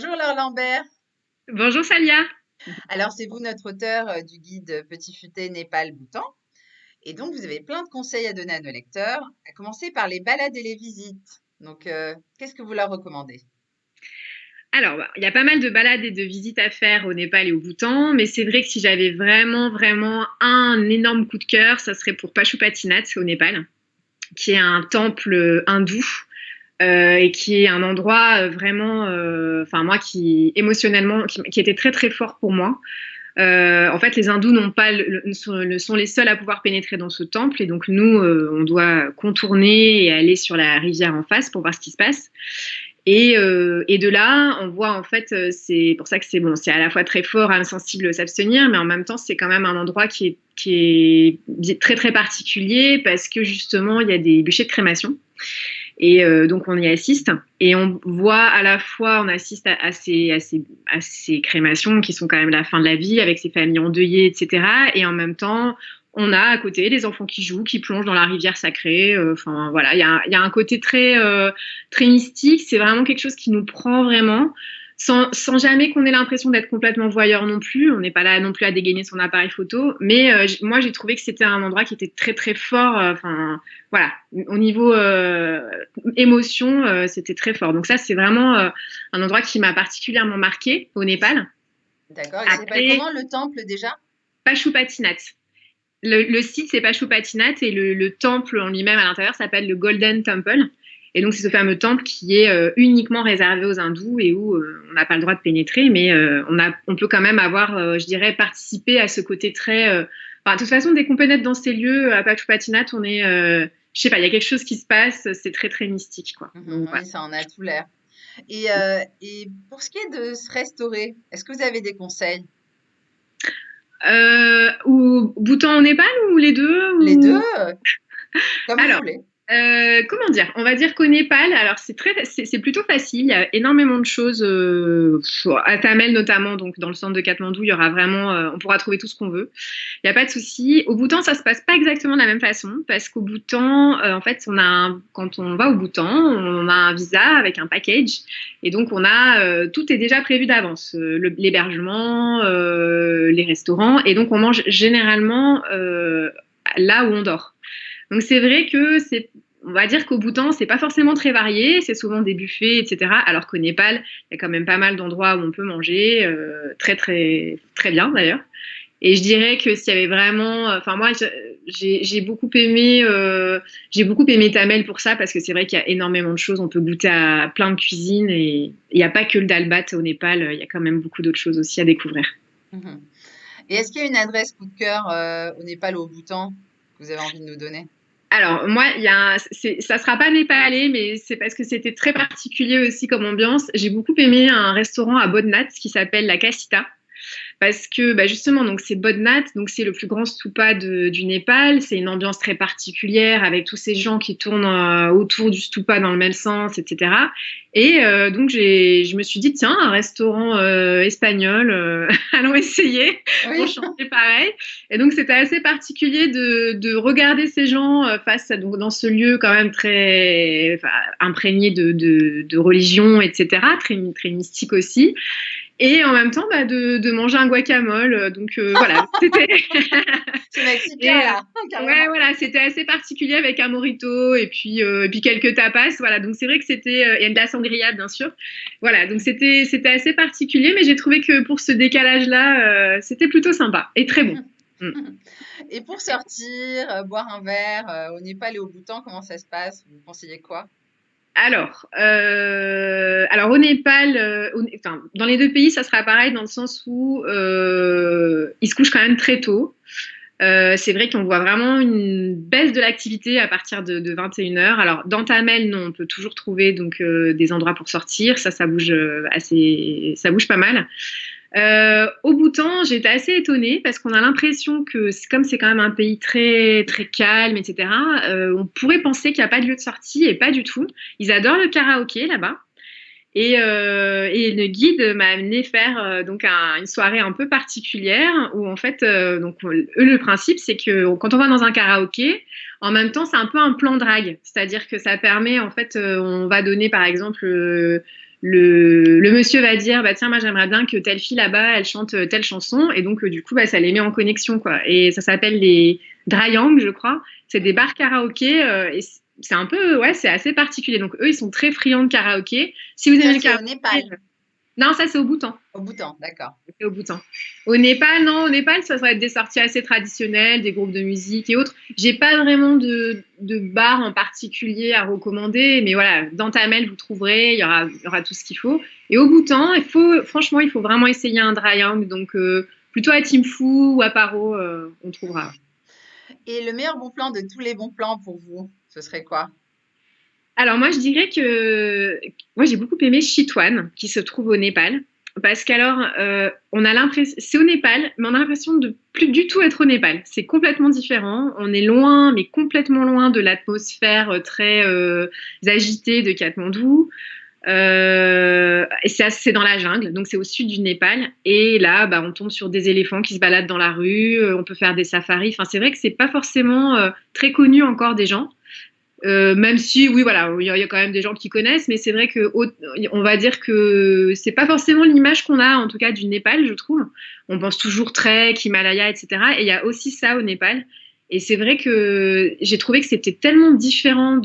Bonjour Laure Lambert. Bonjour Salia. Alors, c'est vous notre auteur du guide Petit Futé Népal-Bhoutan. Et donc, vous avez plein de conseils à donner à nos lecteurs, à commencer par les balades et les visites. Donc, qu'est-ce que vous leur recommandez? Alors, il y a pas mal de balades et de visites à faire au Népal et au Bhoutan, mais c'est vrai que si j'avais vraiment un énorme coup de cœur, ça serait pour Pashupatinath au Népal, qui est un temple hindou et qui est un endroit vraiment, enfin moi qui émotionnellement, qui était très fort pour moi. En fait, les hindous n'ont pas sont les seuls à pouvoir pénétrer dans ce temple, et donc nous, on doit contourner et aller sur la rivière en face pour voir ce qui se passe. Et de là, on voit en fait, c'est pour ça que c'est bon, c'est à la fois très fort, âme sensible, s'abstenir, mais en même temps, c'est quand même un endroit qui est très particulier parce que justement, il y a des bûchers de crémation. Et donc, on y assiste. Et on voit à la fois, on assiste à ces crémations qui sont quand même la fin de la vie, avec ces familles endeuillées, etc. Et en même temps, on a à côté les enfants qui jouent, qui plongent dans la rivière sacrée. Enfin, voilà, il y a un côté très mystique. C'est vraiment quelque chose qui nous prend vraiment. Sans jamais qu'on ait l'impression d'être complètement voyeur non plus. On n'est pas là non plus à dégainer son appareil photo. Mais moi, j'ai trouvé que c'était un endroit qui était très fort. Enfin, voilà, au niveau émotion, c'était très fort. Donc ça, c'est vraiment un endroit qui m'a particulièrement marqué au Népal. D'accord. Il s'appelle Après, comment le temple déjà? Pashupatinath. Le site, c'est Pashupatinath, et le temple en lui-même à l'intérieur s'appelle le Golden Temple. Et donc, c'est ce fameux temple qui est uniquement réservé aux hindous et où on n'a pas le droit de pénétrer, mais on peut quand même avoir, je dirais, participé à ce côté très. Enfin, de toute façon, dès qu'on pénètre dans ces lieux, à Pashupatinath, on est. Je sais pas, il y a quelque chose qui se passe, c'est très mystique, quoi. Mhm, Donc, voilà. oui, ça en a tout l'air. Et pour ce qui est de se restaurer, est-ce que vous avez des conseils? Ou Bhoutan au Népal ou les deux Les deux, ou... comme vous Alors, voulez. comment dire? On va dire qu'au Népal, alors c'est plutôt facile. Il y a énormément de choses à Tamel notamment, donc dans le centre de Katmandou, il y aura vraiment, on pourra trouver tout ce qu'on veut. Il n'y a pas de souci. Au Bhoutan, ça se passe pas exactement de la même façon parce qu'au Bhoutan, en fait, quand on va au Bhoutan, on a un visa avec un package, et donc tout est déjà prévu d'avance. L'hébergement, les restaurants, et donc on mange généralement là où on dort. Donc c'est vrai que on va dire qu'au Bhoutan, c'est pas forcément très varié, c'est souvent des buffets, etc. Alors qu'au Népal, il y a quand même pas mal d'endroits où on peut manger, très bien d'ailleurs. Et je dirais que s'il y avait vraiment, enfin moi, j'ai beaucoup aimé Tamel pour ça, parce que c'est vrai qu'il y a énormément de choses, on peut goûter à plein de cuisines, et il n'y a pas que le dalbat au Népal, il y a quand même beaucoup d'autres choses aussi à découvrir. Mhm. Et est-ce qu'il y a une adresse coup de cœur au Népal ou au Bhoutan que vous avez envie de nous donner? Alors, moi, ça sera pas népalais, mais c'est parce que c'était très particulier aussi comme ambiance. J'ai beaucoup aimé un restaurant à Bodhnath qui s'appelle La Casita, parce que bah, justement, donc c'est Bodhnath, donc c'est le plus grand stupa du Népal. C'est une ambiance très particulière avec tous ces gens qui tournent autour du stupa dans le même sens, etc. Et donc je me suis dit, tiens, un restaurant espagnol, allons essayer pour Oui. changer pareil. Et donc c'était assez particulier de regarder ces gens face à, donc, dans ce lieu quand même très enfin, imprégné de religion, etc. Très mystique aussi, et en même temps bah, de manger un guacamole. Donc voilà, c'était C'est mexicain et là, ouais, carrément. voilà, c'était assez particulier avec un mojito et puis quelques tapas. Voilà, donc c'est vrai que c'était et de la sangria bien sûr. Voilà, donc c'était assez particulier, mais j'ai trouvé que pour ce décalage-là, c'était plutôt sympa et très bon. Mm. Et pour sortir, boire un verre, au Népal et au Bhoutan, comment ça se passe? Vous conseillez quoi? Alors au Népal, enfin, dans les deux pays, ça sera pareil dans le sens où ils se couchent quand même très tôt. C'est vrai qu'on voit vraiment une baisse de l'activité à partir de 21 heures. Alors, dans Tamel, non, on peut toujours trouver donc des endroits pour sortir. Ça bouge ça bouge pas mal. Au Bhoutan, j'étais assez étonnée parce qu'on a l'impression que, comme c'est quand même un pays très calme, etc., on pourrait penser qu'il n'y a pas de lieu de sortie, et pas du tout. Ils adorent le karaoké là-bas. Et le guide m'a amené faire donc une soirée un peu particulière où en fait, donc eux, le principe c'est que quand on va dans un karaoké, en même temps c'est un peu un plan drague, c'est-à-dire que ça permet en fait, on va donner par exemple le monsieur va dire, bah tiens, moi j'aimerais bien que telle fille là-bas, elle chante telle chanson, et donc du coup, bah, ça les met en connexion, quoi. Et ça s'appelle les Dryang, je crois. C'est des bars karaoké, et c'est un peu, ouais, c'est assez particulier. Donc eux, ils sont très friands de karaoké. Si vous Ça, aimez le c'est au karaoké, Népal, non, ça c'est au Bhoutan. au Bhoutan, d'accord. C'est au Bhoutan. Au Népal, non, au Népal, ça va être des sorties assez traditionnelles, des groupes de musique et autres. J'ai pas vraiment de bar en particulier à recommander, mais voilà, dans Tamel, vous trouverez, il y aura tout ce qu'il faut. Et au Bhoutan, franchement, il faut vraiment essayer un dryang, donc plutôt à Thimphu ou à Paro, on trouvera. Mhm. Et le meilleur bon plan de tous les bons plans pour vous, ce serait quoi? Alors moi, je dirais que moi j'ai beaucoup aimé Chitwan, qui se trouve au Népal, parce qu'alors on a l'impression, c'est au Népal, mais on a l'impression de plus du tout être au Népal. C'est complètement différent. On est loin, mais complètement loin de l'atmosphère très agitée de Katmandou. Et c'est dans la jungle, donc c'est au sud du Népal. Et là, bah, on tombe sur des éléphants qui se baladent dans la rue. On peut faire des safaris. Enfin, c'est vrai que c'est pas forcément très connu encore des gens. Même si, oui, voilà, il y a quand même des gens qui connaissent, mais c'est vrai que on va dire que c'est pas forcément l'image qu'on a, en tout cas, du Népal, je trouve. On pense toujours trek, Himalaya, etc. Et il y a aussi ça au Népal. Et c'est vrai que j'ai trouvé que c'était tellement différent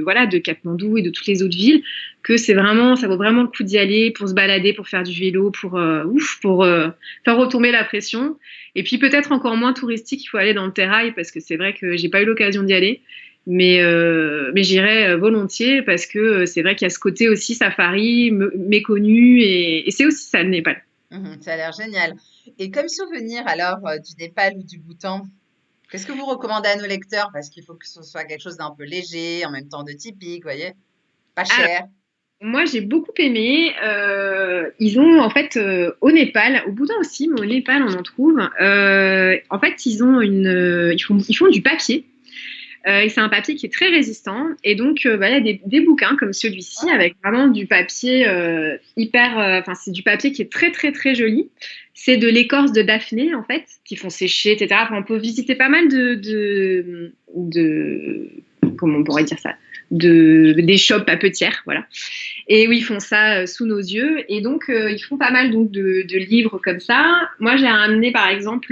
voilà, de Katmandou et de toutes les autres villes que ça vaut vraiment le coup d'y aller pour se balader, pour faire du vélo, pour faire retomber la pression. Et puis peut-être encore moins touristique, il faut aller dans le Terrail parce que c'est vrai que j'ai pas eu l'occasion d'y aller. Mais j'irais volontiers parce que c'est vrai qu'il y a ce côté aussi safari méconnu et c'est aussi ça le Népal. Mhm, ça a l'air génial. Et comme souvenir alors du Népal ou du Bhoutan, qu'est-ce que vous recommandez à nos lecteurs? Parce qu'il faut que ce soit quelque chose d'un peu léger, en même temps de typique, vous voyez? Pas Alors, cher. moi j'ai beaucoup aimé. Ils ont en fait au Népal, au Bhoutan aussi, mais au Népal on en trouve. En fait, ils font du papier. Et c'est un papier qui est très résistant. Et donc, bah, il y a des bouquins comme celui-ci Ah, avec vraiment du papier hyper. Enfin, c'est du papier qui est très, très, très joli. C'est de l'écorce de Daphné, en fait, qui font sécher, etc. Enfin, on peut visiter pas mal comment on pourrait dire ça? Des shops papetières, voilà. Et oui, ils font ça sous nos yeux. Et donc, ils font pas mal donc, de livres comme ça. Moi, j'ai ramené, par exemple,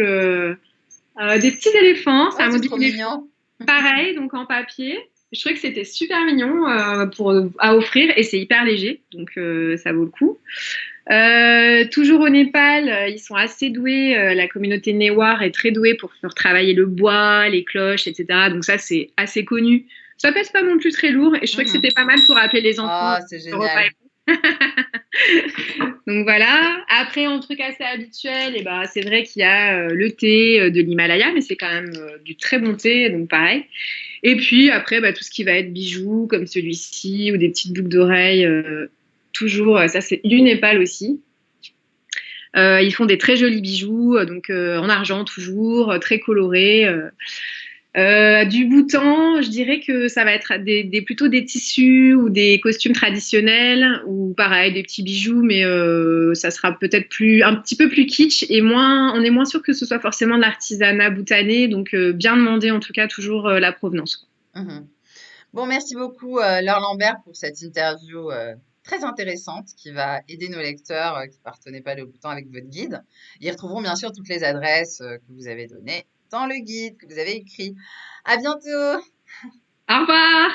des petits éléphants. C'est oh, un c'est modèle trop mignon. pareil, donc en papier. Je trouvais que c'était super mignon à offrir et c'est hyper léger, donc ça vaut le coup. Toujours au Népal, ils sont assez doués. La communauté Newar est très douée pour faire travailler le bois, les cloches, etc. Donc ça, c'est assez connu. Ça pèse pas non plus très lourd et je trouvais que c'était Mhm. pas mal pour appeler les enfants Oh, c'est au repas. génial. Donc voilà. Après, un truc assez habituel, et ben, c'est vrai qu'il y a le thé de l'Himalaya, mais c'est quand même du très bon thé, donc pareil. Et puis après, bah, tout ce qui va être bijoux comme celui-ci ou des petites boucles d'oreilles, toujours, ça c'est du Népal aussi. Ils font des très jolis bijoux, donc en argent toujours, très colorés. Du Bhoutan, je dirais que ça va être plutôt des tissus ou des costumes traditionnels ou pareil des petits bijoux, mais ça sera peut-être un petit peu plus kitsch et on est moins sûr que ce soit forcément de l'artisanat bhoutanais, donc bien demander en tout cas toujours la provenance. Mhm. Bon, merci beaucoup, Laure Lambert, pour cette interview très intéressante qui va aider nos lecteurs qui partent au Népal et au Bhoutan avec votre guide. Ils retrouveront bien sûr toutes les adresses que vous avez données dans le guide que vous avez écrit. À bientôt! Au revoir.